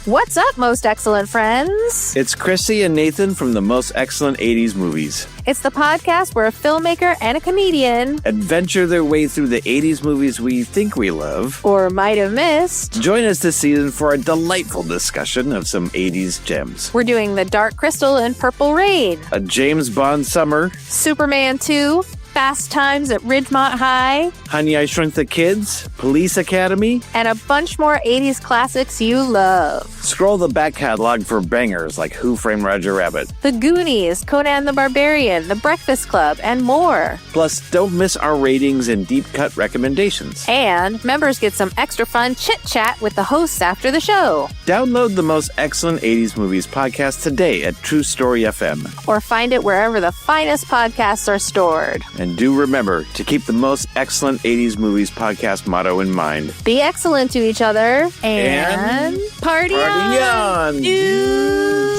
What's up, most excellent friends? It's Krissy and Nathan from the Most Excellent 80s Movies. It's the podcast where a filmmaker and a comedian adventure their way through the 80s movies we think we love, or might have missed. Join us this season for a delightful discussion of some 80s gems. We're doing The Dark Crystal and Purple Rain, A James Bond Summer, Superman 2, Fast Times at Ridgemont High, Honey, I Shrunk the Kids, Police Academy, and a bunch more 80s classics you love. Scroll the back catalog for bangers like Who Framed Roger Rabbit, The Goonies, Conan the Barbarian, The Breakfast Club, and more. Plus, don't miss our ratings and deep cut recommendations. And members get some extra fun chit-chat with the hosts after the show. Download the Most Excellent 80s Movies podcast today at True Story FM. Or find it wherever the finest podcasts are stored. And do remember to keep the Most Excellent 80s Movies podcast motto in mind. Be excellent to each other and party on, dudes!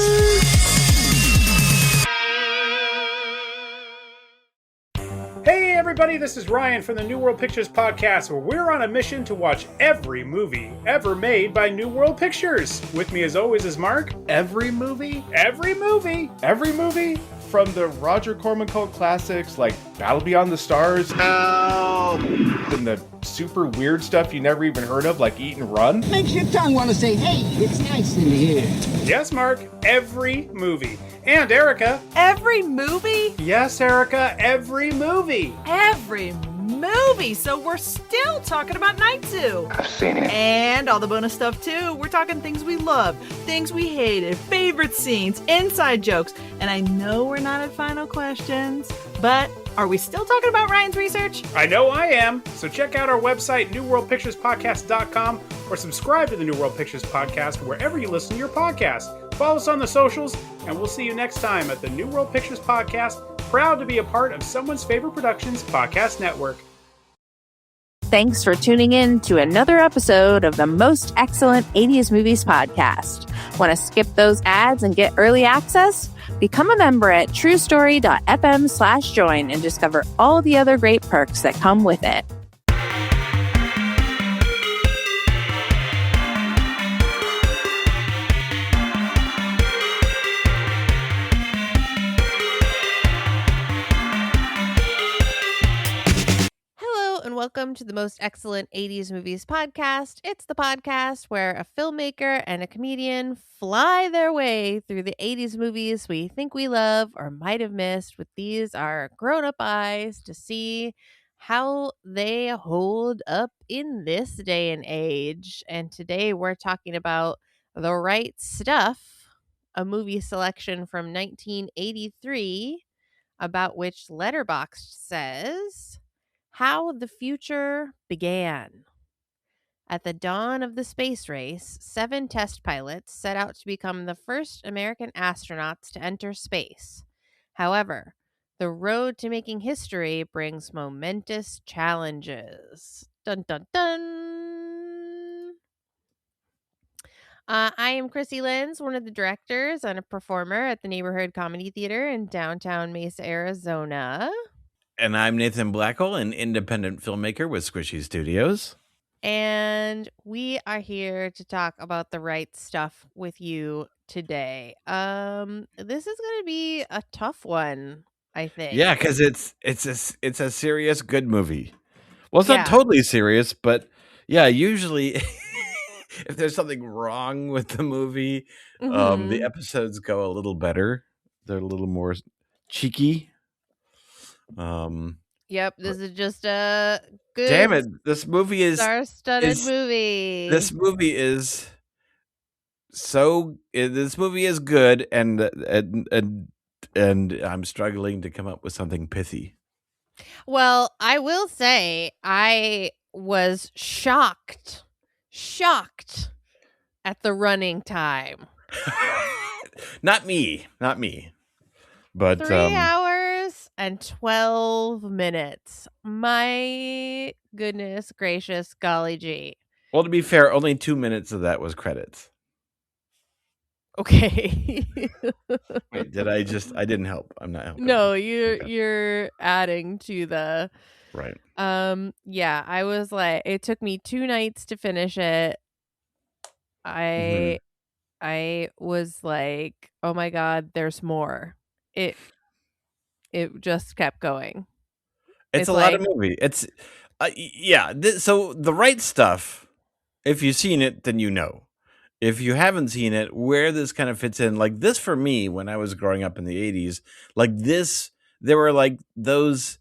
Hey everybody, this is Ryan from the New World Pictures podcast, where we're on a mission to watch every movie ever made by New World Pictures. With me as always is Mark. Every movie? Every movie! Every movie? From the Roger Corman cult classics like Battle Beyond the Stars, and the super weird stuff you never even heard of like Eat and Run. Makes your tongue want to say, hey, it's nice in here. Yes, Mark, every movie. And Erica. Every movie? Yes, Erica, every movie. Every movie. So we're still talking about Night Zoo. I've seen it. And all the bonus stuff too. We're talking things we love, things we hated, favorite scenes, inside jokes. And I know we're not at final questions, but are we still talking about Ryan's research? I know I am. So check out our website, newworldpicturespodcast.com, or subscribe to the New World Pictures podcast wherever you listen to your podcast. Follow us on the socials, and we'll see you next time at the New World Pictures podcast, proud to be a part of Someone's Favorite Productions podcast network. Thanks for tuning in to another episode of the Most Excellent 80s Movies podcast. Want to skip those ads and get early access? Become a member at truestory.fm/join and discover all the other great perks that come with it. And welcome to the Most Excellent 80s Movies podcast. It's the podcast where a filmmaker and a comedian fly their way through the 80s movies we think we love or might have missed with these our grown-up eyes to see how they hold up in this day and age. And today we're talking about The Right Stuff, a movie selection from 1983 about which Letterboxd says, how the future began. At the dawn of the space race, 7 test pilots set out to become the first American astronauts to enter space. However, the road to making history brings momentous challenges. Dun dun dun! I am Krissy Lenz, one of the directors and a performer at the Neighborhood Comedy Theater in downtown Mesa, Arizona. And I'm Nathan Blackwell, an independent filmmaker with Squishy Studios. And we are here to talk about The Right Stuff with you today. This is going to be a tough one, I think. Yeah, because it's a serious good movie. Well, it's not totally serious, but yeah, usually if there's something wrong with the movie, the episodes go a little better. They're a little more cheeky. Yep, this is just a good. Damn it! This movie is star-studded movie. This movie is This movie is good, and I'm struggling to come up with something pithy. Well, I will say I was shocked at the running time. Not me. But 3 hours and 12 minutes. My goodness gracious, golly gee. Well, to be fair, only 2 minutes of that was credits. Okay. Wait, I didn't help. I'm not helping. No, you're adding to the right. Yeah, I was like, it took me 2 nights to finish it. I I was like, oh my God, there's more. It just kept going. It's It's a lot of like, movie. It's yeah. So the right stuff. If you've seen it, then you know. If you haven't seen it, where this kind of fits in, like this for me, when I was growing up in the 80s, like this, there were like those,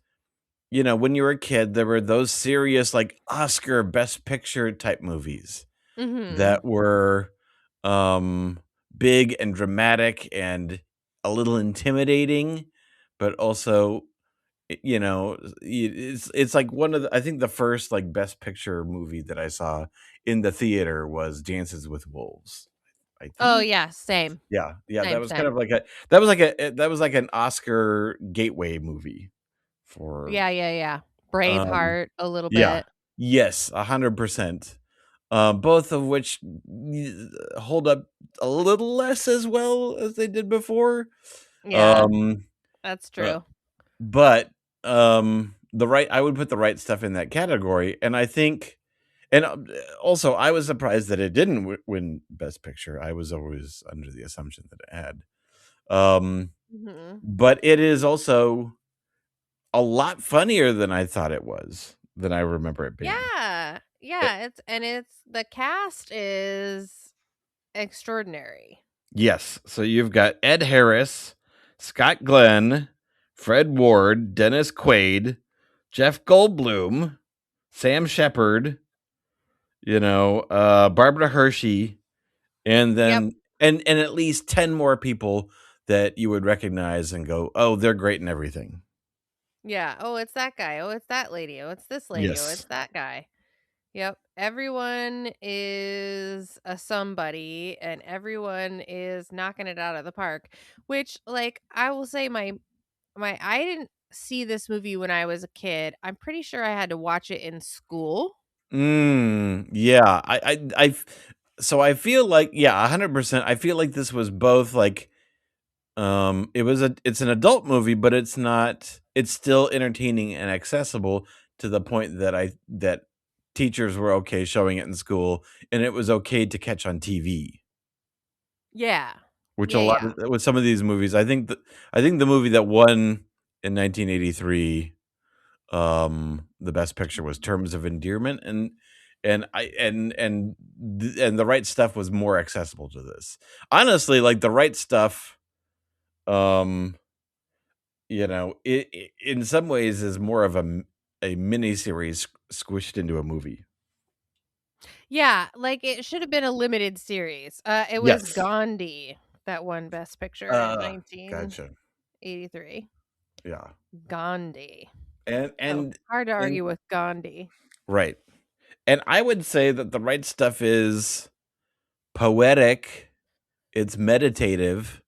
when you were a kid, there were those serious, like Oscar Best Picture type movies mm-hmm. that were big and dramatic and a little intimidating, but also, it's like one of the, I think the first like Best Picture movie that I saw in the theater was Dances with Wolves. I Oh think. yeah, same. Yeah, that Same, was kind same. of like that was like an Oscar gateway movie for Yeah. um Braveheart a little yeah. bit. Yes, 100%. Both of which hold up a little less as well as they did before. Yeah, Um that's uh, true. but I would put the right stuff in that category, and I think, and also I was surprised that it didn't win Best Picture. I was always under the assumption that it had. Mm-hmm. But it is also a lot funnier than I thought it was, than I remember it being. Yeah. It, Yeah, it's the cast is extraordinary. yes. So you've got Ed Harris, Scott Glenn, Fred Ward, Dennis Quaid, Jeff Goldblum, Sam Shepard, Barbara Hershey, and Yep. then and at least 10 more people that you would recognize and go, "Oh, they're great in everything." Yeah. Oh, it's that guy. Oh, it's that lady. Oh, it's this lady. Oh, it's Yes. that guy. Yep. Everyone is a somebody and everyone is knocking it out of the park, which like I will say my I didn't see this movie when I was a kid. I'm pretty sure I had to watch it in school. Yeah. So I feel like, yeah, 100%. I feel like this was both like, it's an adult movie, but it's still entertaining and accessible to the point that teachers were okay showing it in school, and it was okay to catch on TV, Yeah. which a lot Yeah. of, with some of these movies, I think the movie that won in 1983 the best picture was Terms of Endearment, and The Right Stuff was more accessible to this. Honestly, like The Right Stuff, um it in some ways is more of a mini series squished into a movie. Yeah, like it should have been a limited series. It was Yes. Gandhi that won Best Picture in Gotcha. 1983. Yeah. Gandhi. And So and hard to and argue with Gandhi. right. And I would say that The Right Stuff is poetic, it's meditative,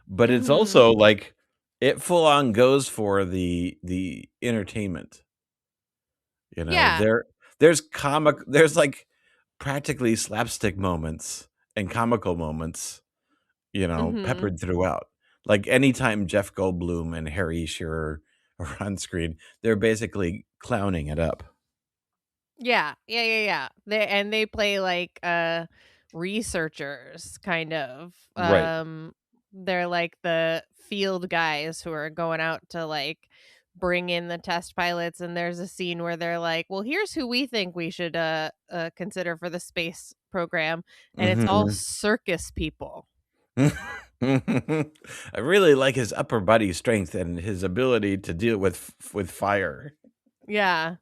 but it's Mm-hmm. also like it full on goes for the entertainment. Yeah. There's like practically slapstick moments and comical moments, Mm-hmm. peppered throughout. Like anytime Jeff Goldblum and Harry Shearer are on screen, they're basically clowning it up. Yeah. They play like researchers kind of. Right. They're like the field guys who are going out to like bring in the test pilots, and there's a scene where they're like, "Well, here's who we think we should consider for the space program." And it's all Mhm. circus people. I really like his upper body strength and his ability to deal with fire. Yeah.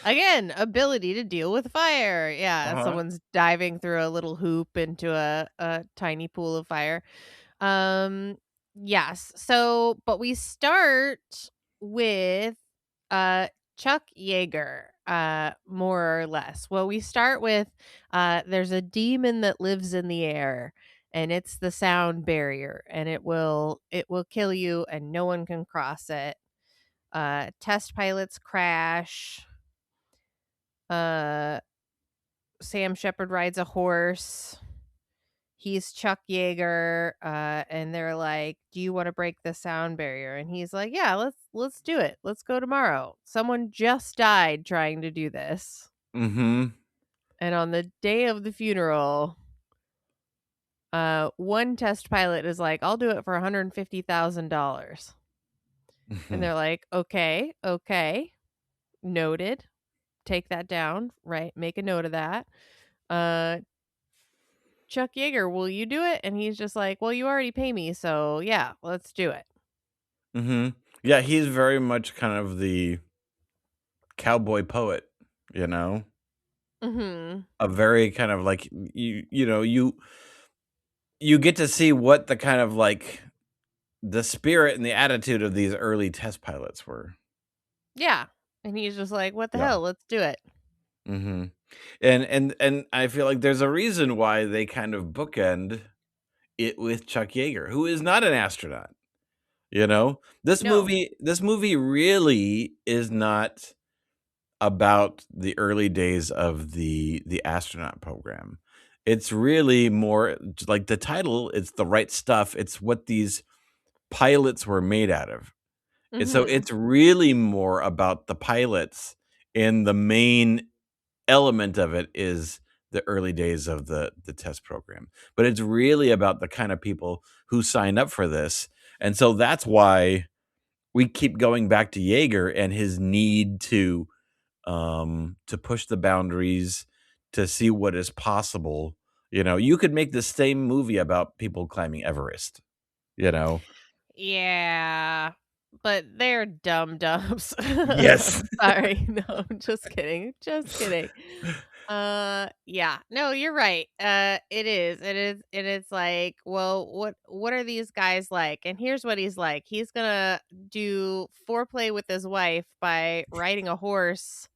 Again, ability to deal with fire. Yeah, Uh-huh. someone's diving through a little hoop into a tiny pool of fire. Um yes. So, but we start with uh Chuck Yeager, more or less. Well, we start with there's a demon that lives in the air, and it's the sound barrier, and it will kill you and no one can cross it. Test pilots crash. Uh Sam Shepard rides a horse. He's Chuck Yeager, and they're like, "Do you want to break the sound barrier?" And he's like, "Yeah, let's do it. Let's go tomorrow." Someone just died trying to do this, Mhm. and on the day of the funeral, one test pilot is like, I'll do it for $150,000. And they're like, okay, noted. Take that down, right? Make a note of that. Chuck Yeager, will you do it? And he's just like, well, you already pay me, so yeah, let's do it. Yeah, he's very much kind of the cowboy poet, you know? A very kind of like, you get to see what the kind of like the spirit and the attitude of these early test pilots were. Yeah. And he's just like, what the hell? Let's do it. And I feel like there's a reason why they kind of bookend it with Chuck Yeager, who is not an astronaut. You know, this movie really is not about the early days of the astronaut program. It's really more like the title, it's the right stuff. It's what these pilots were made out of. And so it's really more about the pilots, and the main element of it is the early days of the test program. But it's really about the kind of people who sign up for this. And so that's why we keep going back to Yeager and his need to push the boundaries, to see what is possible. You know, you could make the same movie about people climbing Everest, you know? Yeah, but they're dum-dums. Yes. Sorry. No, I'm just kidding. Yeah. No, you're right. It is like, well, what are these guys like? And here's what he's like. He's gonna do foreplay with his wife by riding a horse,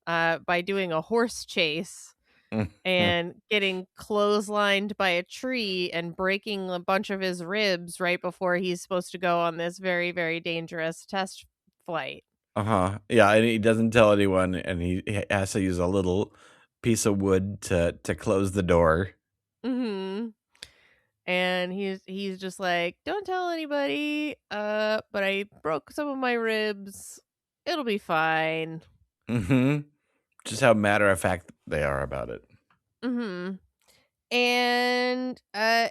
by doing a horse chase and getting clotheslined by a tree and breaking a bunch of his ribs right before he's supposed to go on this very, very dangerous test flight. Yeah, and he doesn't tell anyone, and he has to use a little piece of wood to close the door. And he's just like, don't tell anybody, but I broke some of my ribs. It'll be fine. Just how matter of fact they are about it. And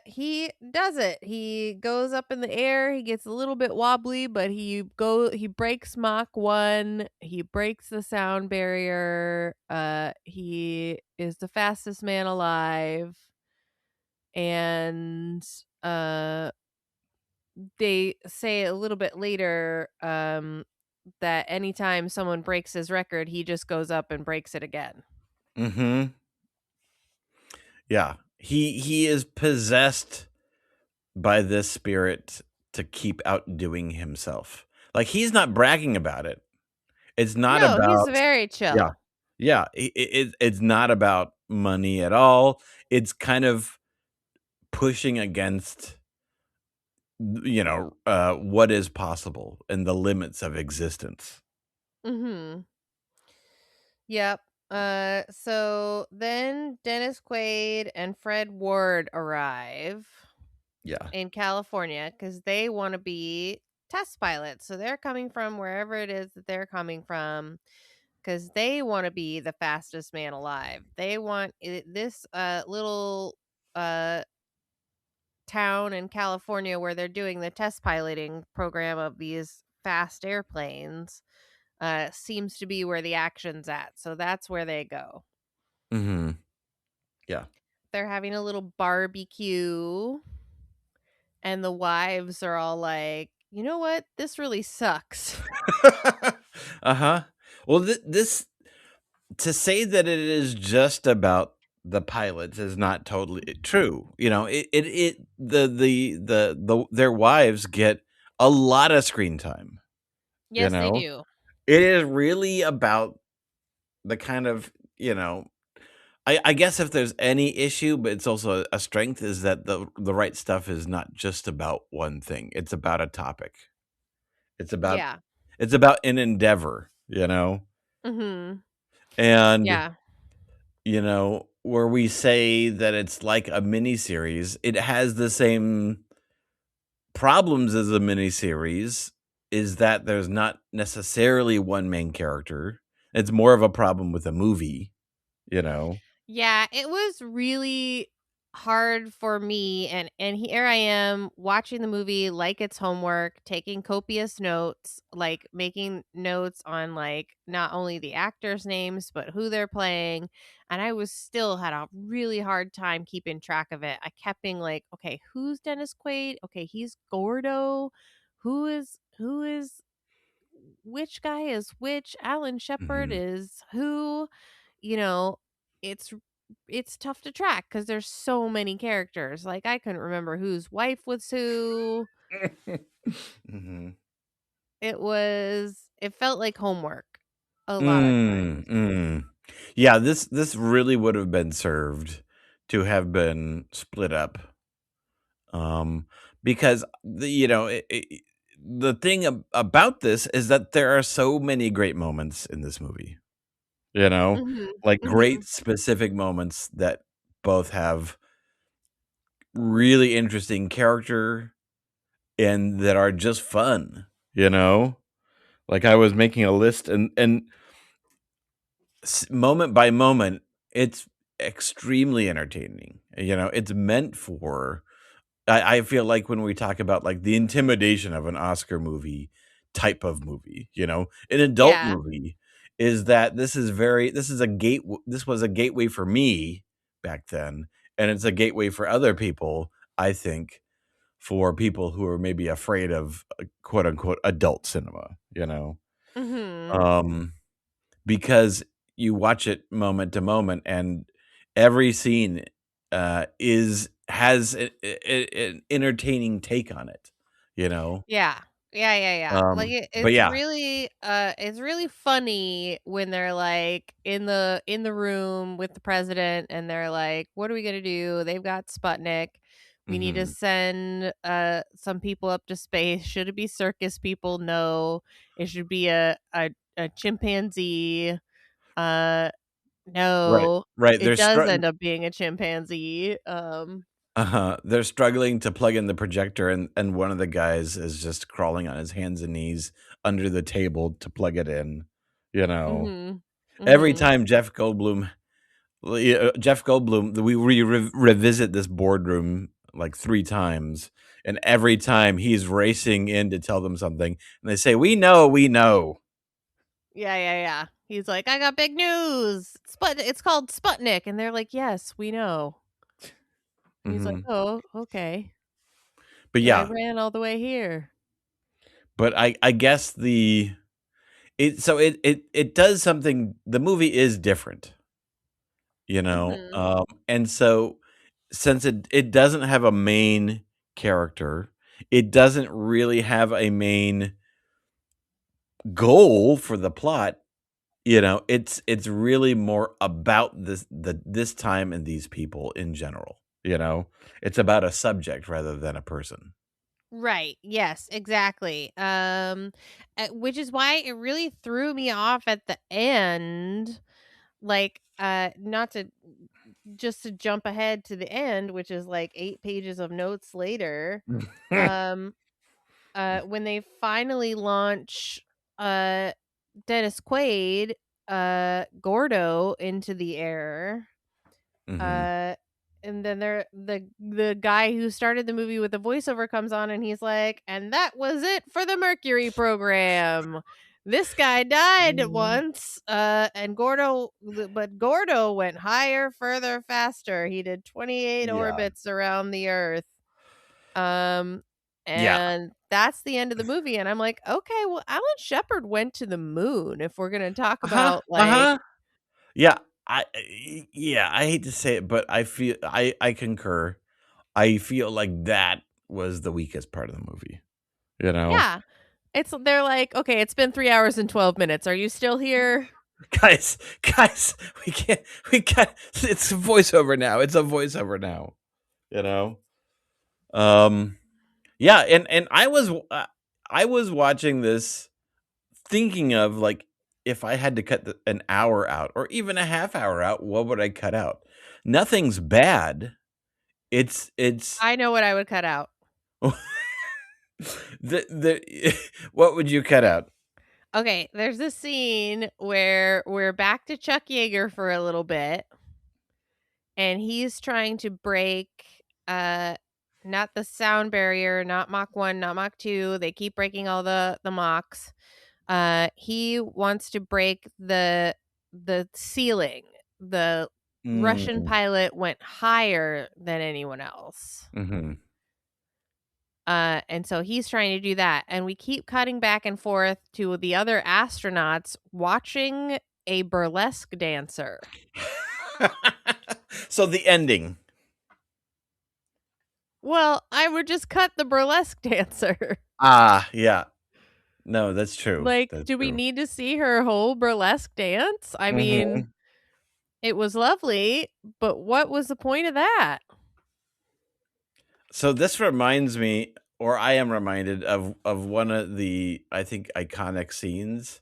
he does it. He goes up in the air. He gets a little bit wobbly, but he breaks Mach 1. He breaks the sound barrier. He is the fastest man alive. And they say a little bit later that anytime someone breaks his record, he just goes up and breaks it again. Yeah. He is possessed by this spirit to keep outdoing himself. Like, he's not bragging about it. It's not about... he's very chill. Yeah. It's not about money at all. It's kind of pushing against, what is possible and the limits of existence. Yep. So then Dennis Quaid and Fred Ward arrive. Yeah. In California, because they want to be test pilots. So they're coming from wherever it is that they're coming from, because they want to be the fastest man alive. They want this little town in California where they're doing the test piloting program of these fast airplanes seems to be where the action's at. So that's where they go. Yeah. They're having a little barbecue, and the wives are all like, you know what? This really sucks. Well, this to say that it is just about the pilots is not totally true. You know, their wives get a lot of screen time. Yes, they do. It is really about the kind of, I guess if there's any issue, but it's also a strength, is that the right stuff is not just about one thing. It's about a topic. It's about an endeavor, And where we say that it's like a miniseries, it has the same problems as a miniseries, is that there's not necessarily one main character. It's more of a problem with a movie, Yeah, it was really hard for me, and here I am watching the movie like it's homework, taking copious notes, like making notes on like not only the actors' names but who they're playing, and I was still had a really hard time keeping track of it. I kept being like, okay, who's Dennis Quaid? Okay, he's Gordo. Who is which guy is which? Alan Shepard Mhm. is who? You know, it's it's tough to track because there's so many characters. Like I couldn't remember whose wife was who. Mhm. It felt like homework a lot of Mm, times. mm. Yeah, this really would have been served to have been split up. Um, because the thing about this is that there are so many great moments in this movie. You know, Mhm. like great Mhm. specific moments that both have really interesting character and that are just fun. You know, like I was making a list and moment by moment, it's extremely entertaining. You know, it's meant for. I feel like when we talk about like the intimidation of an Oscar movie type of movie, you know, an adult Yeah. movie, is that this was a gateway for me back then, and it's a gateway for other people. I think for people who are maybe afraid of quote unquote adult cinema, you know. Mhm. Um because you watch it moment to moment and every scene is has an entertaining take on it, you know. Yeah. Yeah. Like But yeah. it's really funny when they're like in the room with the president and they're like, what are we gonna do? They've got Sputnik. We need to Hmm. send some people up to space. Should it be circus people? No. It should be a chimpanzee. Uh Right, no. right, It does end up being a chimpanzee. they're struggling to plug in the projector, and one of the guys is just crawling on his hands and knees under the table to plug it in, you know. Mhm. Every Mhm. time Jeff Goldblum, we revisit this boardroom like 3 times, and every time he's racing in to tell them something, and they say, we know." Yeah. He's like, I got big news. It's called Sputnik. And they're like, yes, we know. And he's like, Mhm. oh, okay. But And I yeah, ran all the way here. but I guess it does something. The movie is different, you know, Hmm. and so since it doesn't have a main character, it doesn't really have a main goal for the plot. You know, it's really more about this time and these people in general, you know? It's about a subject rather than a person. Right. Yes, exactly. Which is why it really threw me off at the end. Like, not to just to jump ahead to the end, which is like 8 pages of notes later. Um, when they finally launch uh Dennis Quaid, Gordo into the air. Mhm. Uh and then the guy who started the movie with the voiceover comes on and he's like, and that was it for the Mercury program. This guy died Mm. once, but Gordo went higher, further, faster. He did 28 Yeah. orbits around the Earth. Um, Yeah. and that's the end of the movie. And I'm like, okay, well, Alan Shepard went to the moon. If we're gonna talk Uh-huh, about like, uh-huh. Yeah, yeah, I hate to say it, but I concur. I feel like that was the weakest part of the movie, you know? yeah, they're like, okay, it's been 3 hours and 12 minutes. Are you still here? Guys, we can't it's a voiceover now. It's a voiceover now, you know? Um, yeah, and I was watching this thinking of, like, if I had to cut an hour out or even a half hour out, what would I cut out? Nothing's bad. It's I know what I would cut out. the what would you cut out? Okay, there's this scene where we're back to Chuck Yeager for a little bit, and he's trying to break not the sound barrier, not Mach 1, not Mach 2. They keep breaking all the Machs. He wants to break the ceiling. The Russian pilot went higher than anyone else. Mm-hmm. And so he's trying to do that. And we keep cutting back and forth to the other astronauts watching a burlesque dancer. So the ending. Well, I would just cut the burlesque dancer. Yeah. No, that's true. Like, that's do we true. need to see her whole burlesque dance? I mean, it was lovely, but what was the point of that? So this reminds me, or I am reminded of one of the, I think, iconic scenes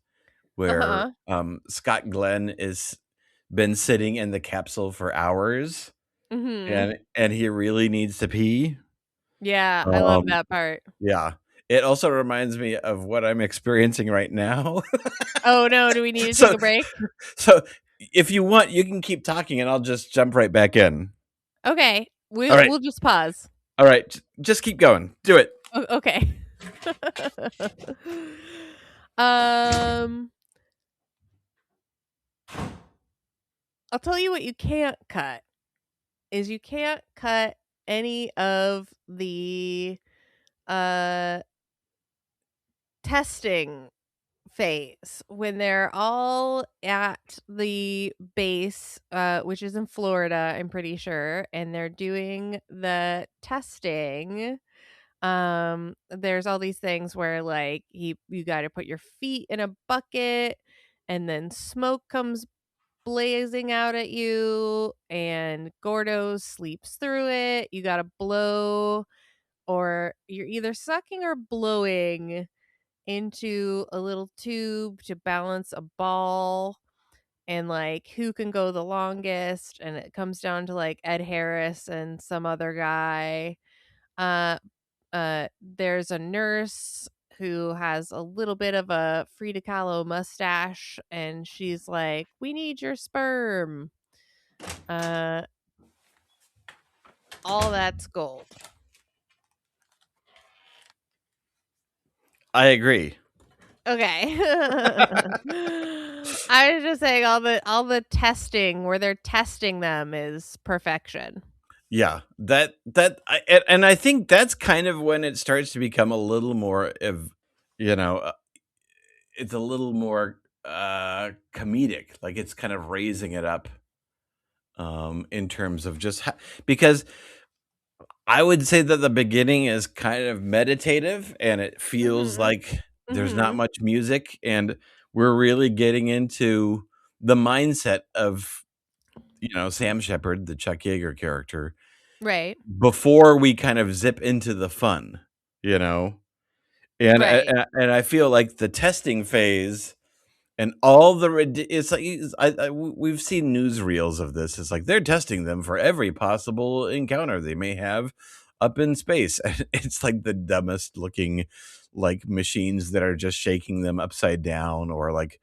where Scott Glenn is been sitting in the capsule for hours, and he really needs to pee. Yeah, I love that part. Yeah. It also reminds me of what I'm experiencing right now. Oh no, do we need to take a break? So if you want, you can keep talking and I'll just jump right back in. Okay. We'll just pause. All right. Just keep going. Do it. Okay. I'll tell you what you can't cut is you can't cut any of the testing phase when they're all at the base, which is in Florida, I'm pretty sure, and they're doing the testing. There's all these things where like you got to put your feet in a bucket and then smoke comes blazing out at you and Gordo sleeps through it. You got to blow, or you're either sucking or blowing into a little tube to balance a ball, and like who can go the longest, and it comes down to like Ed Harris and some other guy. There's a nurse who has a little bit of a Frida Kahlo mustache, and she's like, "We need your sperm." All that's gold. I agree. Okay. I was just saying all the testing where they're testing them is perfection. Yeah, and I think that's kind of when it starts to become a little more of, it's a little more comedic. Like it's kind of raising it up in terms of just because I would say that the beginning is kind of meditative and it feels like there's not much music, and we're really getting into the mindset of, Sam Shepard, the Chuck Yeager character. Right. Before we kind of zip into the fun, and Right. and I feel like the testing phase and all it's like we've seen newsreels of this. It's like they're testing them for every possible encounter they may have up in space. It's like the dumbest looking like machines that are just shaking them upside down, or like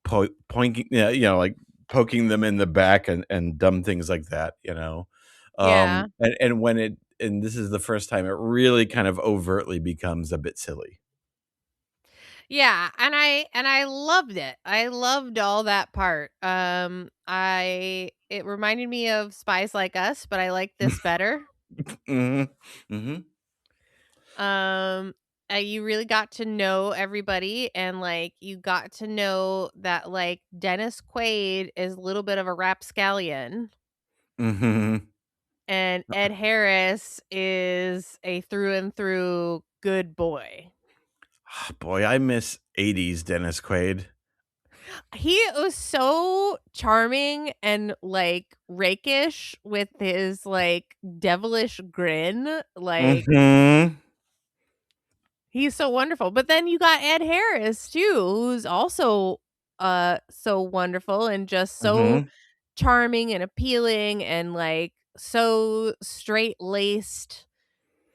pointing, like poking them in the back and dumb things like that, Yeah. And when and this is the first time it really kind of overtly becomes a bit silly. Yeah, and I loved it. I loved all that part. It reminded me of Spies Like Us, but I like this better. You really got to know everybody, and like you got to know that like Dennis Quaid is a little bit of a rapscallion. And Ed Harris is a through and through good boy. Oh, boy, I miss 80s Dennis Quaid. He was so charming and like rakish with his like devilish grin. Like he's so wonderful. But then you got Ed Harris too, who's also so wonderful and just so charming and appealing and like so straight-laced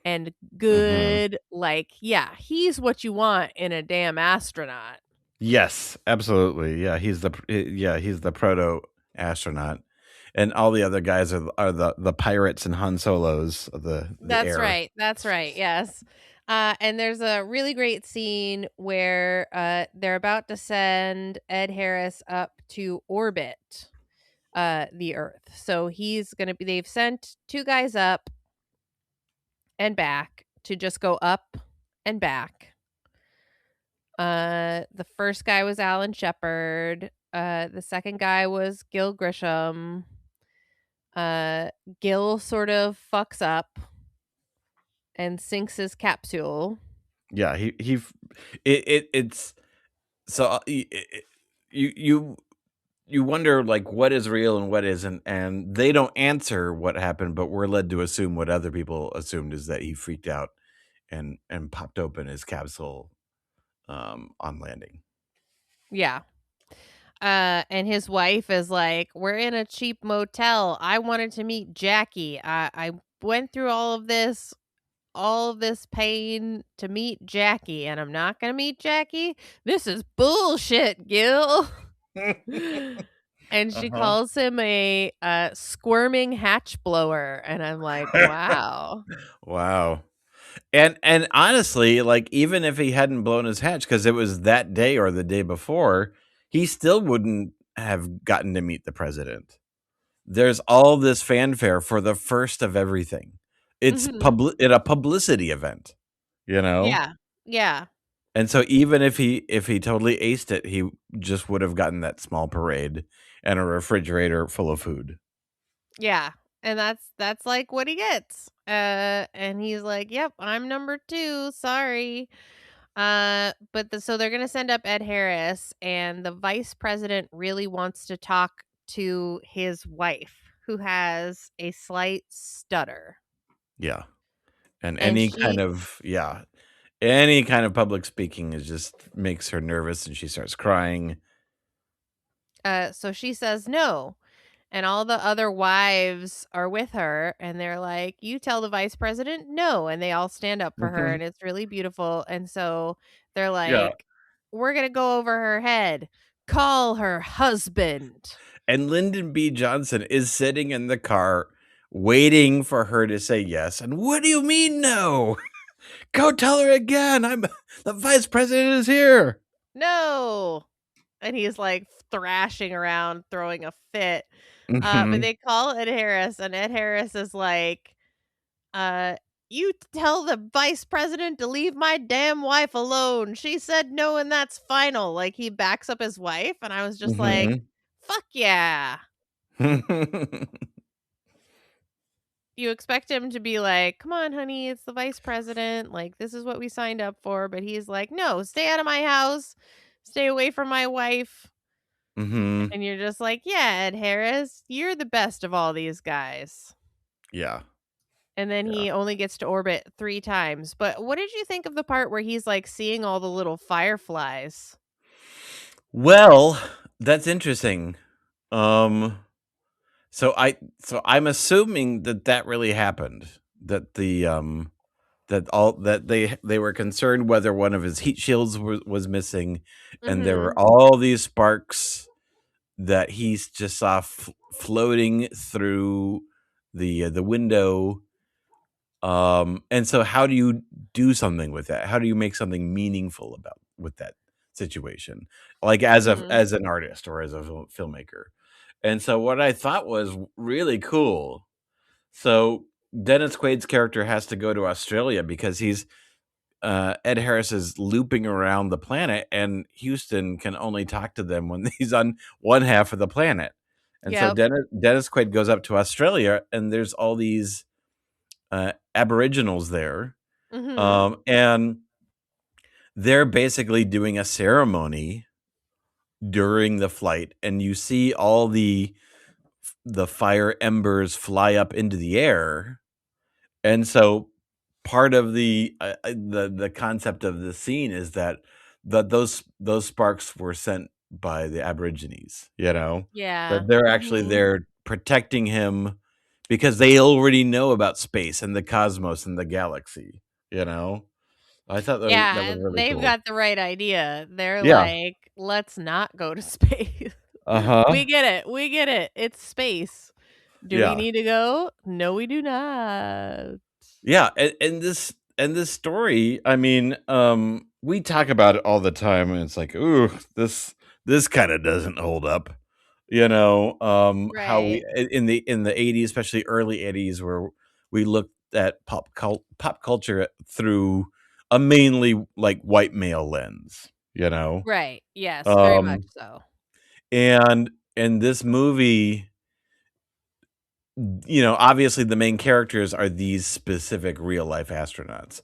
and good. Like, yeah, he's what you want in a damn astronaut. Yes, absolutely. Yeah, he's the proto astronaut. and all the other guys are the pirates and Han Solos of the That's air. right. That's right. Yes. And there's a really great scene where they're about to send Ed Harris up to orbit the Earth. So they've sent 2 guys up and back to just go up and back. The first guy was Alan Shepard. The second guy was Gil Grisham. Gil sort of fucks up and sinks his capsule. Yeah, it's so you wonder like what is real and what isn't, and they don't answer what happened, but we're led to assume what other people assumed is that he freaked out and popped open his capsule on landing. Yeah. And his wife is like, we're in a cheap motel. I wanted to meet Jackie. I went through all of this pain to meet Jackie, and I'm not gonna meet Jackie. This is bullshit, Gil. And she calls him a squirming hatch blower, and I'm like, wow. Wow. And honestly, like even if he hadn't blown his hatch because it was that day or the day before, he still wouldn't have gotten to meet the president. There's all this fanfare for the first of everything. It's a publicity event, you know? Yeah. Yeah. And so even if he totally aced it, he just would have gotten that small parade and a refrigerator full of food. Yeah. And that's like what he gets. And he's like, "Yep, I'm number 2. Sorry." So they're going to send up Ed Harris, and the vice president really wants to talk to his wife, who has a slight stutter. Yeah. And any kind of public speaking just makes her nervous and she starts crying. So she says no. And all the other wives are with her, and they're like, "You tell the vice president no." And they all stand up for her, and it's really beautiful. And so they're like, "We're going to go over her head. Call her husband." And Lyndon B. Johnson is sitting in the car waiting for her to say yes. And what do you mean no? Go tell her again. The vice president is here. No. And he's like thrashing around, throwing a fit. But they call Ed Harris, and Ed Harris is like, "You tell the vice president to leave my damn wife alone. She said no, and that's final." Like, he backs up his wife, and I was just like, fuck yeah. You expect him to be like, "Come on, honey, it's the vice president. Like, this is what we signed up for." But he's like, "No, stay out of my house. Stay away from my wife." And you're just like, yeah, Ed Harris, you're the best of all these guys. Yeah. And then he only gets to orbit 3 times. But what did you think of the part where he's like seeing all the little fireflies? Well, that's interesting. So I'm assuming that really happened. That they were concerned whether one of his heat shields was missing, and there were all these sparks that he just saw floating through the window. And so how do you do something with that? How do you make something meaningful with that situation, like as an artist or as a filmmaker? And so what I thought was really cool. So Dennis Quaid's character has to go to Australia because Ed Harris is looping around the planet, and Houston can only talk to them when he's on one half of the planet. And so Dennis Quaid goes up to Australia, and there's all these Aboriginals there. And they're basically doing a ceremony during the flight, and you see all the fire embers fly up into the air. And so part of the concept of the scene is that those sparks were sent by the Aborigines, that they're actually there protecting him because they already know about space and the cosmos and the galaxy. I thought that was really they've cool. got the right idea. They're like, let's not go to space. We get it. It's space. Do we need to go? No, we do not. Yeah, and this story, I mean, we talk about it all the time, and it's like, ooh, this kind of doesn't hold up, how we Right. in the 80s, especially early 80s, where we looked at pop culture through a mainly like white male lens, Right. Yes, very much um, so. and this movie, obviously the main characters are these specific real life astronauts.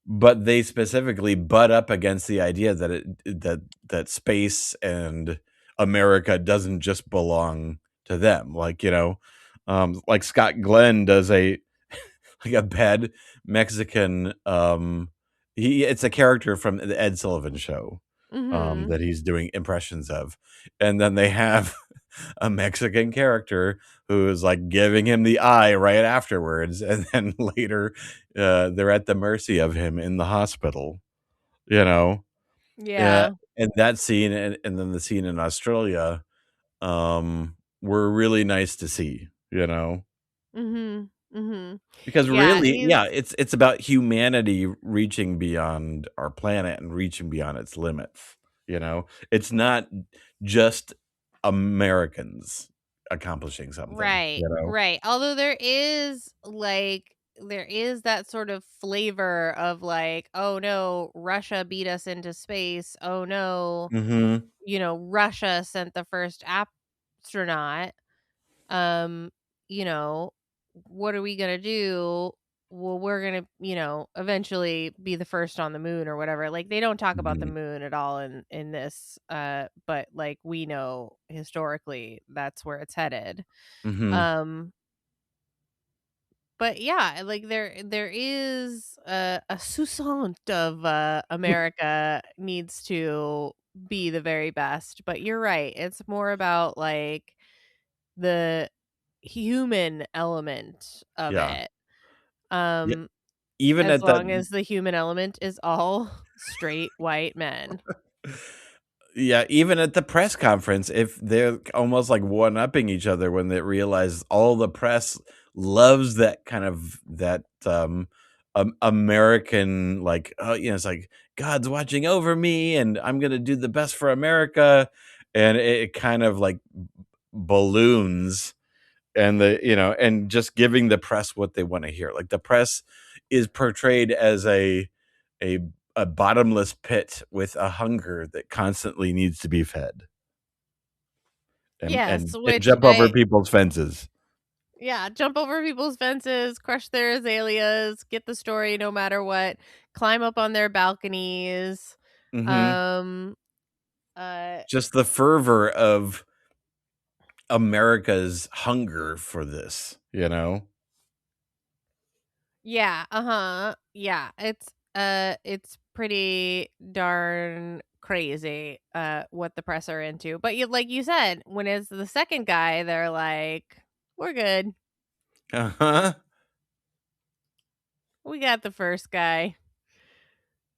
But they specifically butt up against the idea that space and America doesn't just belong to them. Like, like Scott Glenn does a like a bad Mexican it's a character from the Ed Sullivan Show Mm-hmm. that he's doing impressions of. And then they have a Mexican character who is like giving him the eye right afterwards, and then later they're at the mercy of him in the hospital, you know. Yeah. And that scene, and then the scene in Australia, were really nice to see, Mm-hmm. Mm-hmm. because Yeah, really, he's yeah, it's about humanity reaching beyond our planet and reaching beyond its limits. It's not just Americans accomplishing something. right, right. Although there is that sort of flavor of like, oh no, Russia beat us into space. Oh no, Mm-hmm. Russia sent the first astronaut. um you know what are we gonna do? Well, we're gonna eventually be the first on the moon or whatever. Like, they don't talk about the Mm-hmm. moon at all in this, but like, we know historically that's where it's headed. Mm-hmm. um but yeah, like, there is a sousant of America needs to be the very best, but you're right, it's more about like the human element of Yeah. it. Yeah. Um, Even as at that long as the human element is all straight white men. Yeah, even at the press conference, if they're almost like one-upping each other when they realize all the press loves that kind of that American, like, it's like God's watching over me and I'm gonna do the best for America, and it kind of like balloons, and and just giving the press what they want to hear. Like, the press is portrayed as a a bottomless pit with a hunger that constantly needs to be fed, and Yes, and which jump over people's fences. yeah, jump over people's fences, crush their azaleas, get the story no matter what, climb up on their balconies. Mhm. Um, uh, Just the fervor of America's hunger for this. yeah, yeah, it's pretty darn crazy, what the press are into. But like you said, when it's the second guy, they're like, we're good. Uh-huh. We got the first guy.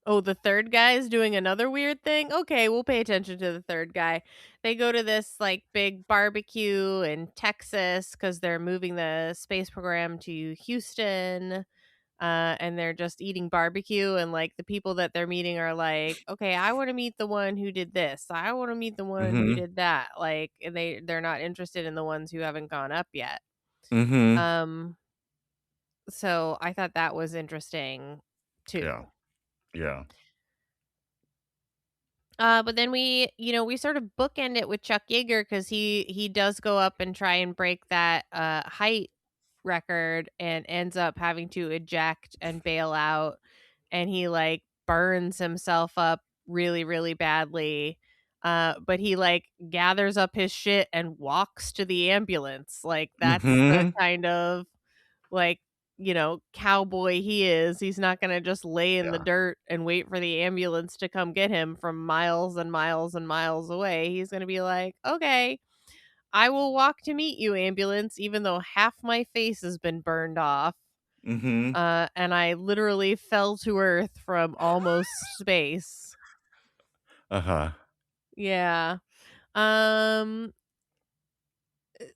Oh, the third guy is doing another weird thing? Okay, we'll pay attention to the third guy. They go to this like big barbecue in Texas because they're moving the space program to Houston. And they're just eating barbecue, and like the people that they're meeting are like, okay, I want to meet the one who did this. I want to meet the one who Mhm. did that. Like, and they're not interested in the ones who haven't gone up yet. Mhm. Um, so I thought that was interesting Yeah. too. Yeah. But then we sort of bookend it with Chuck Yeager because he does go up and try and break that height record and ends up having to eject and bail out, and he like burns himself up really, really badly. But he like gathers up his shit and walks to the ambulance. Like, that's the Mhm. kind of like, cowboy he is. He's not going to just lay in the Yeah. dirt and wait for the ambulance to come get him from miles and miles and miles away. He's going to be like, okay, I will walk to meet you, ambulance, even though half my face has been burned off. Mhm. And I literally fell to earth from almost space. Uh-huh. Yeah. Um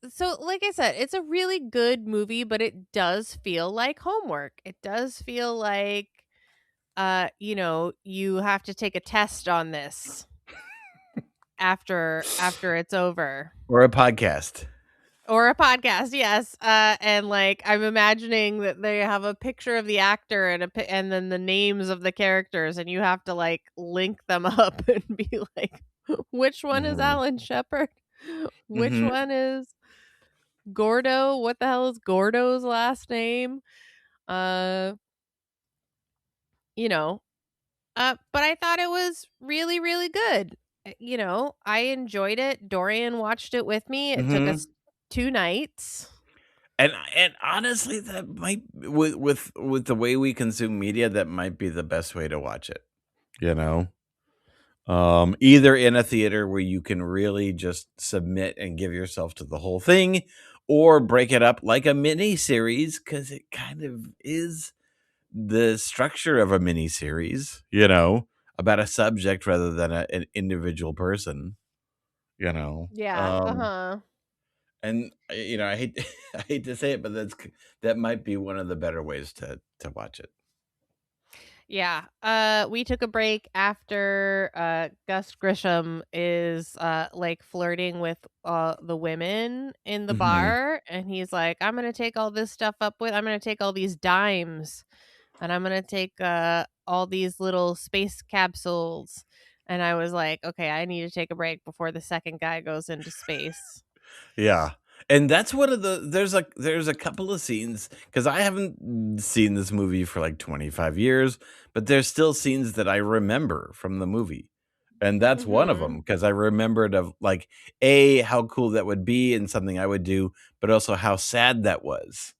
So like I said, it's a really good movie, but it does feel like homework. It does feel like you have to take a test on this after it's over. Or a podcast. Or a podcast, yes. And like I'm imagining that they have a picture of the actor and then the names of the characters, and you have to like link them up and be like, which one is Alan Shepard? Which one is Gordo? What the hell is Gordo's last name? But I thought it was really, really good. I enjoyed it. Dorian watched it with me. It took us 2 nights. And honestly, that might with the way we consume media, that might be the best way to watch it. Either in a theater where you can really just submit and give yourself to the whole thing, or break it up like a mini series, because it kind of is the structure of a mini series, about a subject rather than an individual person, Yeah. And I hate I hate to say it, but that might be one of the better ways to watch it. Yeah. We took a break after Gus Grisham is like flirting with the women in the bar, and he's like, I'm gonna take all this stuff I'm gonna take all these dimes, and I'm gonna take all these little space capsules. And I was like, okay, I need to take a break before the second guy goes into space. Yeah. And that's one of there's a couple of scenes, because I haven't seen this movie for like 25 years, but there's still scenes that I remember from the movie. And that's one of them, because I remembered of like, how cool that would be and something I would do, but also how sad that was,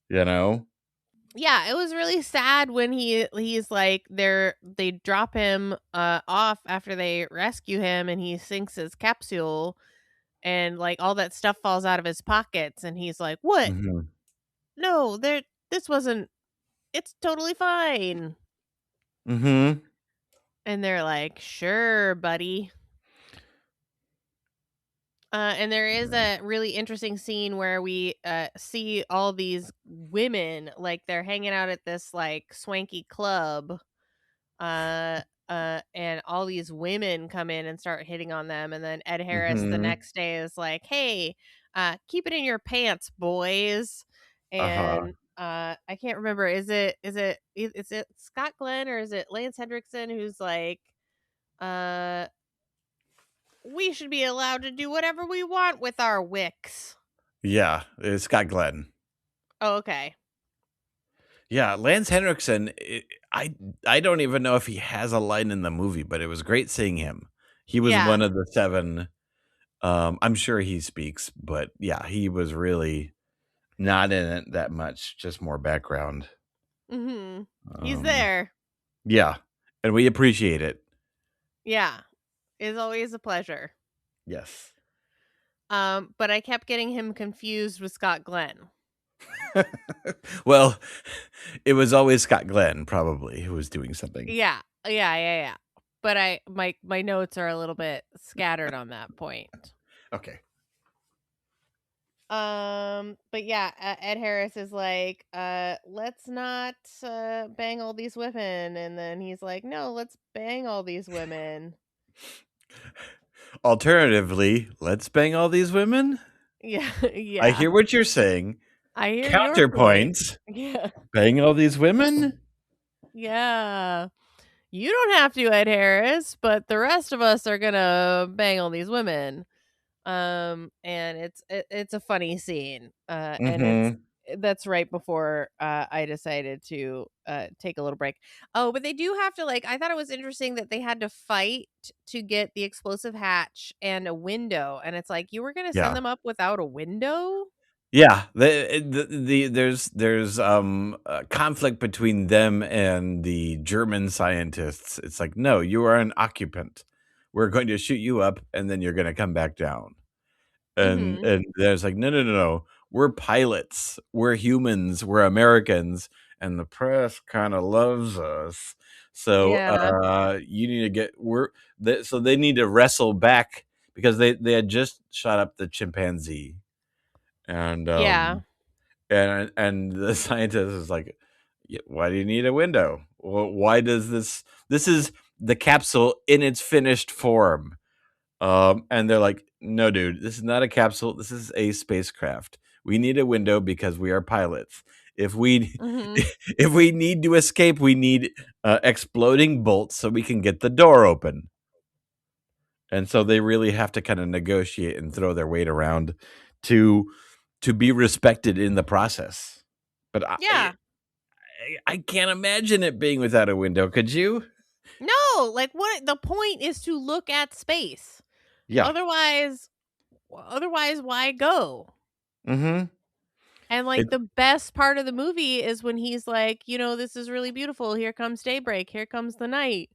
Yeah, it was really sad when he's like they drop him off after they rescue him, and he sinks his capsule, and like all that stuff falls out of his pockets, and he's like, what? No, this wasn't, it's totally fine. And they're like, sure, buddy. And there is a really interesting scene where we see all these women, like they're hanging out at this like swanky club, and all these women come in and start hitting on them, and then Ed Harris the next day is like, hey, keep it in your pants, boys. And I can't remember, is it Scott Glenn or is it Lance Hendrickson who's like, we should be allowed to do whatever we want with our wicks. Yeah, it's Scott Glenn. Oh, okay. Yeah, Lance Henriksen, I don't even know if he has a line in the movie, but it was great seeing him. He was one of the 7. I'm sure he speaks, but yeah, he was really not in it that much, just more background. He's there. Yeah, and we appreciate it. Yeah, it's always a pleasure. Yes. But I kept getting him confused with Scott Glenn. Well, it was always Scott Glenn, probably, who was doing something. Yeah. But my notes are a little bit scattered on that point. Okay. But yeah, Ed Harris is like, let's not bang all these women, and then he's like, no, let's bang all these women. Alternatively, let's bang all these women. Yeah. I hear what you're saying. I hear counterpoint. Yeah. Bang all these women? Yeah. You don't have to, Ed Harris, but the rest of us are gonna bang all these women. And it's a funny scene. And that's right before I decided to take a little break. Oh, but they do have to, like, I thought it was interesting that they had to fight to get the explosive hatch and a window, and it's like, you were gonna send them up without a window? Yeah, there's a conflict between them and the German scientists. It's like, no, you are an occupant. We're going to shoot you up, and then you're going to come back down. And there's like, no. We're pilots. We're humans. We're Americans, and the press kind of loves us. So you need to get so they need to wrestle back, because they had just shot up the chimpanzee. And Yeah. and the scientist is like, why do you need a window? Why does this is the capsule in its finished form. And they're like, no, dude, this is not a capsule. This is a spacecraft. We need a window because we are pilots. If we Hmm. if we need to escape, we need exploding bolts so we can get the door open. And so they really have to kind of negotiate and throw their weight around to be respected in the process. But Yeah. I can't imagine it being without a window. Could you? No, like what the point is to look at space. Yeah. Otherwise why go? Mm-hmm. And like the best part of the movie is when he's like, this is really beautiful. Here comes daybreak. Here comes the night.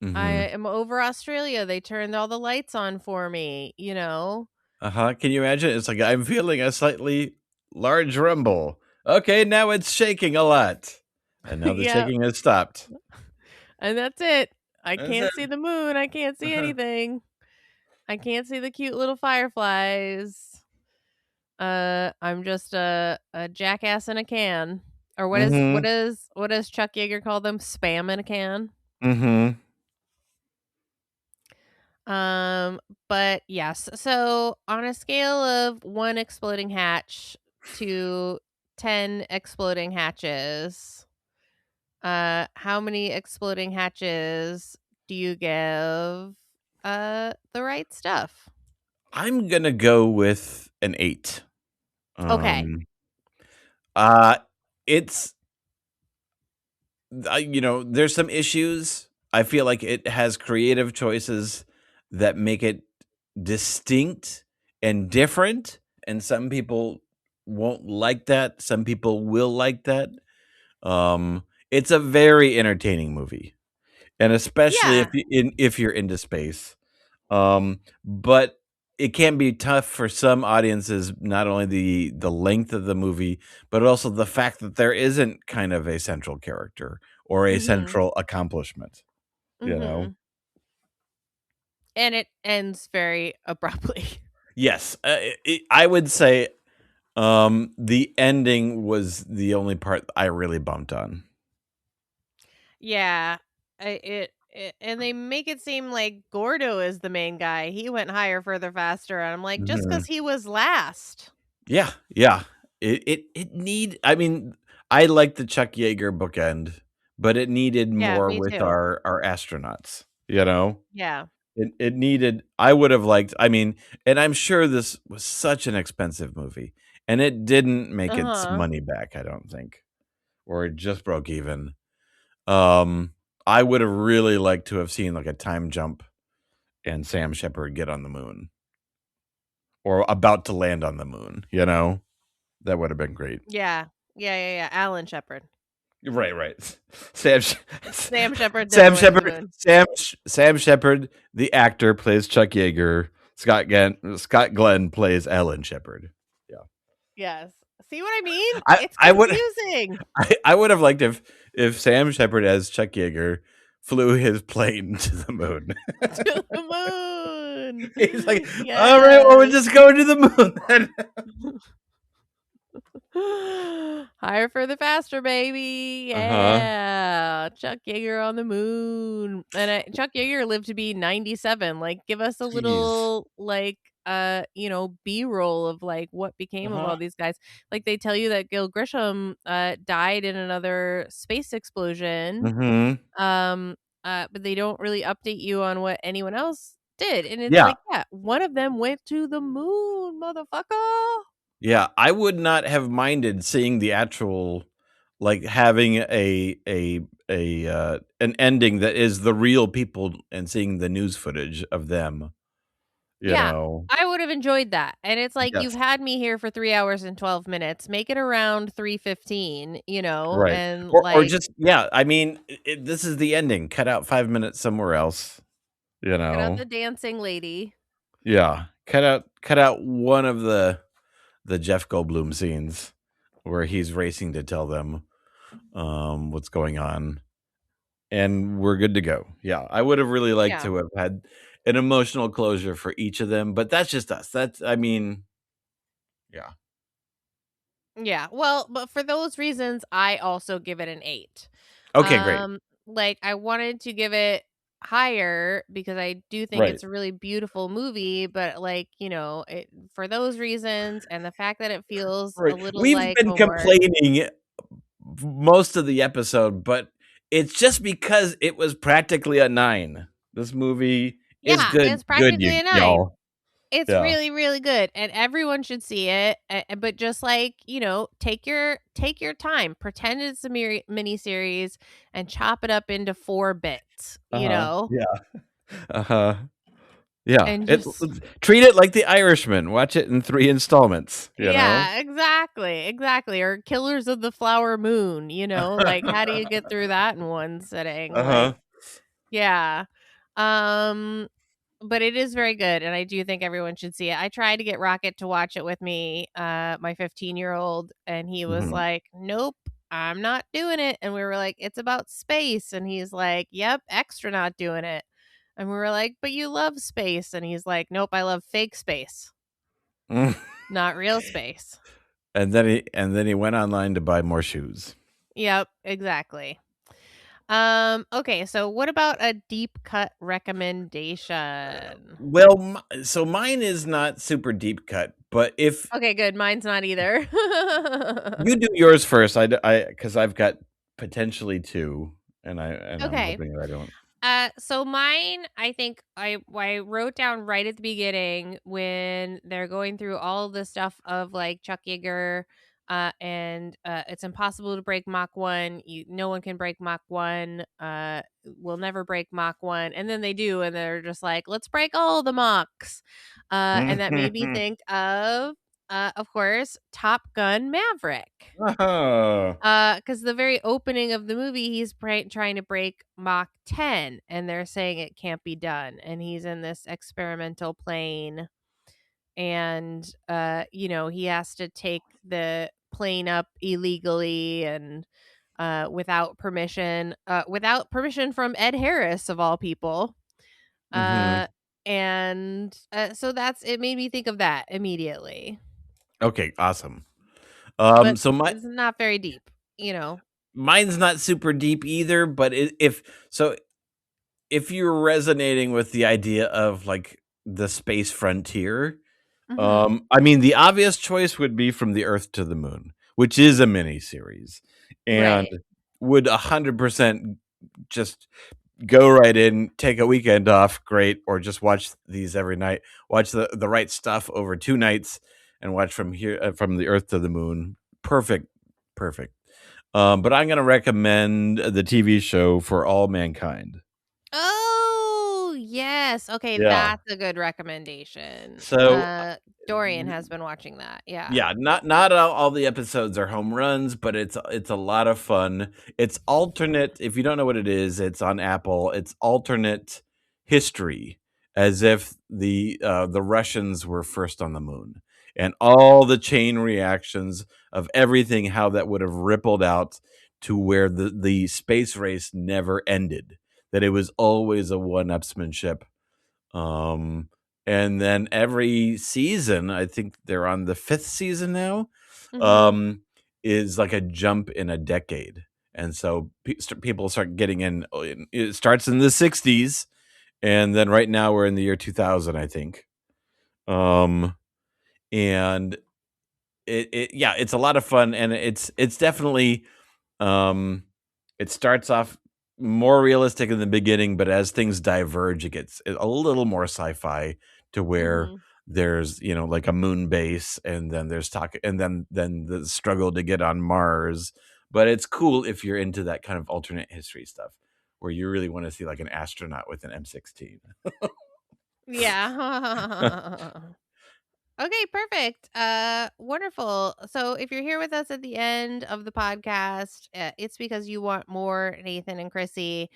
I Mm-hmm. am over Australia. They turned all the lights on for me, Uh-huh. Can you imagine? It's like, I'm feeling a slightly large rumble. Okay, now it's shaking a lot. And now the Yeah. shaking has stopped. And that's it. I That's can't it. see the moon. I can't see anything. I can't see the cute little fireflies. I'm just a jackass in a can. Or what Mm-hmm. does Chuck Yeager call them? Spam in a can. Mm-hmm. But yes. So on a scale of 1 exploding hatch to 10 exploding hatches, how many exploding hatches do you give the right stuff? I'm gonna go with an 8. Okay. Uh it's there's some issues. I feel like it has creative choices that make it distinct and different, and some people won't like that. Some people will like that. It's a very entertaining movie, and especially Yeah. if you're into space. But it can be tough for some audiences, not only the length of the movie, but also the fact that there isn't kind of a central character or a Mhm. central accomplishment, you know? Mhm. And it ends very abruptly. Yes, I would say the ending was the only part I really bumped on. Yeah. And they make it seem like Gordo is the main guy. He went higher, further, faster. And I'm like, just Mhm. because he was last. Yeah, yeah. I mean, I like the Chuck Yeager bookend, but it needed Yeah, more me with too. our astronauts, you know? Yeah. It needed I would have liked I mean, and I'm sure this was such an expensive movie, and it didn't make its Uh-huh. money back, I don't think, or it just broke even. Um, I would have really liked to have seen, like, a time jump and Sam Shepard get on the moon or about to land on the moon, you know? That would have been great. Yeah. Yeah. Alan Shepard. Right, right. Sam Sh Sam Shepard never Sam went to the Shepard moon. Sam Shepard, the actor, plays Chuck Yeager. Scott Glenn plays Alan Shepard. Yeah. Yes. See what I mean? I It's I would confusing. I would have liked if Sam Shepard as Chuck Yeager flew his plane to the moon. To the moon. He's like, "All right, well, we're Yes. just going to the moon then." Higher, further, faster, baby. Uh-huh. Yeah. Chuck Yeager on the moon. And Chuck Yeager lived to be 97. Like, give us a Jeez. little, like, B-roll of, like, what became of Uh-huh. all these guys. Like, they tell you that Gil Grisham died in another space explosion. Mhm. But they don't really update you on what anyone else did. And it's Yeah. like, yeah, one of them went to the moon, motherfucker. Yeah, I would not have minded seeing the actual like, having an ending that is the real people and seeing the news footage of them, you Yeah, know? I would have enjoyed that. And it's like, you've Yes. had me here for 3 hours and 12 minutes. Make it around 3:15, Right. and Or like just yeah, I mean, this is the ending, cut out 5 minutes somewhere else, you cut out know? the dancing lady. Yeah. Cut out one of the Jeff Goldblum scenes where he's racing to tell them, what's going on. And we're good to go. Yeah, I would have really liked Yeah. to have had an emotional closure for each of them, but that's just us. I mean, yeah. Yeah. Well, but for those reasons, I also give it an 8. Okay, great. Like I wanted to give it higher because I do think Right. it's a really beautiful movie, but like, for those reasons and the fact that it feels a Right. little We've like been homework. complaining most of the episode, but it's just because it was practically a 9. This movie is Yeah, good, it's practically a 9. y'all. It's Yeah. really, really good, and everyone should see it. But just like take your time. Pretend it's a mini series and chop it up into 4 bits. Yeah. Uh-huh. Yeah. And just Treat it like The Irishman. Watch it in 3 installments, yeah, exactly. Or Killers of the Flower Moon. Like how do you get through that in one sitting? Uh-huh. Like yeah. Um but it is very good, and I do think everyone should see it. I tried to get Rocket to watch it with me, my 15-year-old, and he was Mhm. like, "Nope, I'm not doing it." And we were like, "It's about space." And he's like, "Yep, extra not doing it." And we were like, "But you love space." And he's like, "Nope, I love fake space, not real space." And then he went online to buy more shoes. Yep, exactly. Okay, so what about a deep cut recommendation? Well, so mine is not super deep cut, but if Okay, good. Mine's not either. you do yours first, because I've got potentially 2, and I'm Okay. hoping that I don't. So mine, I think I wrote down right at the beginning when they're going through all the stuff of like Chuck Yeager, and it's impossible to break Mach 1. No one can break Mach 1. We'll never break Mach 1, and then they do, and they're just like, let's break all the Machs. And that made me think of course, Top Gun Maverick. Oh. Because the very opening of the movie, he's trying to break Mach 10, and they're saying it can't be done. And he's in this experimental plane, and he has to take the plane up illegally and without permission from Ed Harris of all people. Mhm. And so it made me think of that immediately. Okay, awesome. But So it's not very deep, mine's not super deep either, but if you're resonating with the idea of like the space frontier, Mhm. I mean, the obvious choice would be From the Earth to the Moon, which is a mini series, and Right. would 100% just go right in, take a weekend off, great, or just watch these every night. Watch the right stuff over 2 nights, and watch From the Earth to the Moon. Perfect, perfect. But I'm gonna recommend the TV show For All Mankind. Oh, yes. Okay, Yeah. that's a good recommendation. So Dorian has been watching that. Yeah. yeah, not all the episodes are home runs, but it's a lot of fun. It's alternate. If you don't know what it is, it's on Apple. It's alternate history, as if the Russians were first on the moon, and all the chain reactions of everything, how that would have rippled out to where the space race never ended. That it was always a one-upsmanship. Um, and then every season, I think they're on the 5th season now, Mhm. um, is like a jump in a decade. And so people start getting in. It starts in the 60s, and then right now we're in the year 2000, I think. Um, and yeah, it's a lot of fun, and it's definitely um, it starts off more realistic in the beginning, but as things diverge, it gets a little more sci-fi to where Mhm. there's, like a moon base, and then there's talk, and then the struggle to get on Mars. But it's cool if you're into that kind of alternate history stuff, where you really want to see like an astronaut with an M16. Yeah. Okay, perfect. Wonderful. So if you're here with us at the end of the podcast, it's because you want more Nathan and Krissy.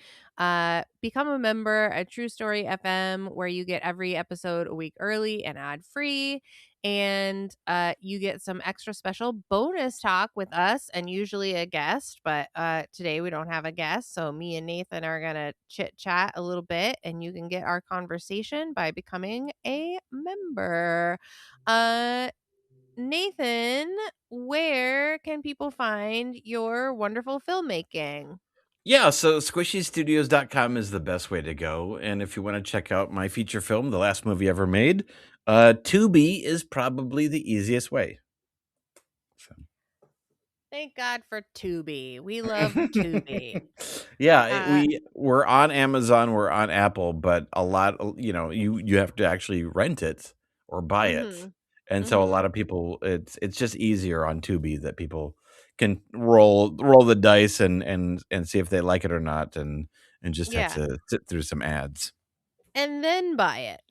Become a member at True Story FM, where you get every episode a week early and ad free. And you get some extra special bonus talk with us and usually a guest. But today we don't have a guest. So me and Nathan are going to chit chat a little bit, and you can get our conversation by becoming a member. Uh Nathan, where can people find your wonderful filmmaking? Yeah, so squishystudios.com is the best way to go. And if you want to check out my feature film, the last movie ever made, Tubi is probably the easiest way. So. Thank God for Tubi. We love Tubi. Yeah, we're on Amazon, we're on Apple, but a lot, you have to actually rent it or buy it. And so a lot of people, it's just easier on Tubi that people can roll the dice and see if they like it or not, and just have to sit through some ads. And then buy it.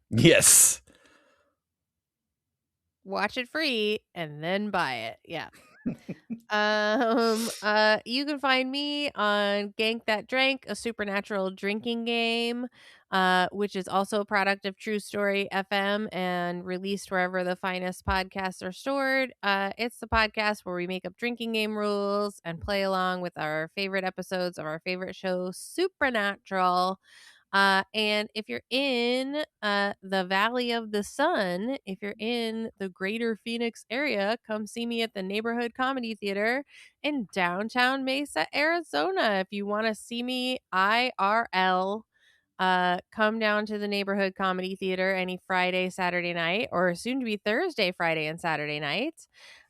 Yes. Watch it free and then buy it. Yeah. You can find me on Gank That Drank, a supernatural drinking game, which is also a product of True Story FM and released wherever the finest podcasts are stored. It's the podcast where we make up drinking game rules and play along with our favorite episodes of our favorite show, Supernatural. And if you're in the Valley of the Sun, if you're in the greater Phoenix area, come see me at the Neighborhood Comedy Theater in downtown Mesa, Arizona. If you want to see me IRL, come down to the Neighborhood Comedy Theater any Friday, Saturday night, or soon to be Thursday, Friday, and Saturday night.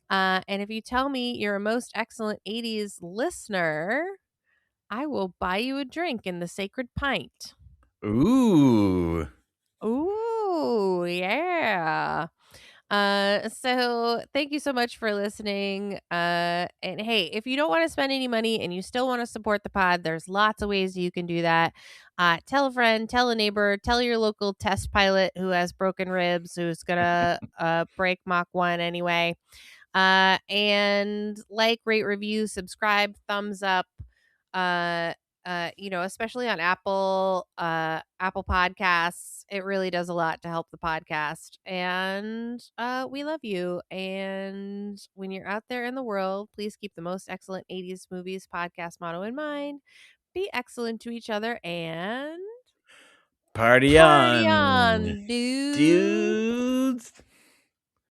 And if you tell me you're a most excellent 80s listener, I will buy you a drink in the Sacred Pint. Ooh, yeah. So thank you so much for listening. And hey, if you don't want to spend any money and you still want to support the pod, there's lots of ways you can do that. Tell a friend, tell a neighbor, tell your local test pilot who has broken ribs, who's gonna break Mach 1 anyway. And like, rate, review, subscribe, thumbs up. Especially on Apple Podcasts, it really does a lot to help the podcast. And we love you. And when you're out there in the world, please keep the most excellent 80s movies podcast motto in mind. Be excellent to each other and party on, dudes.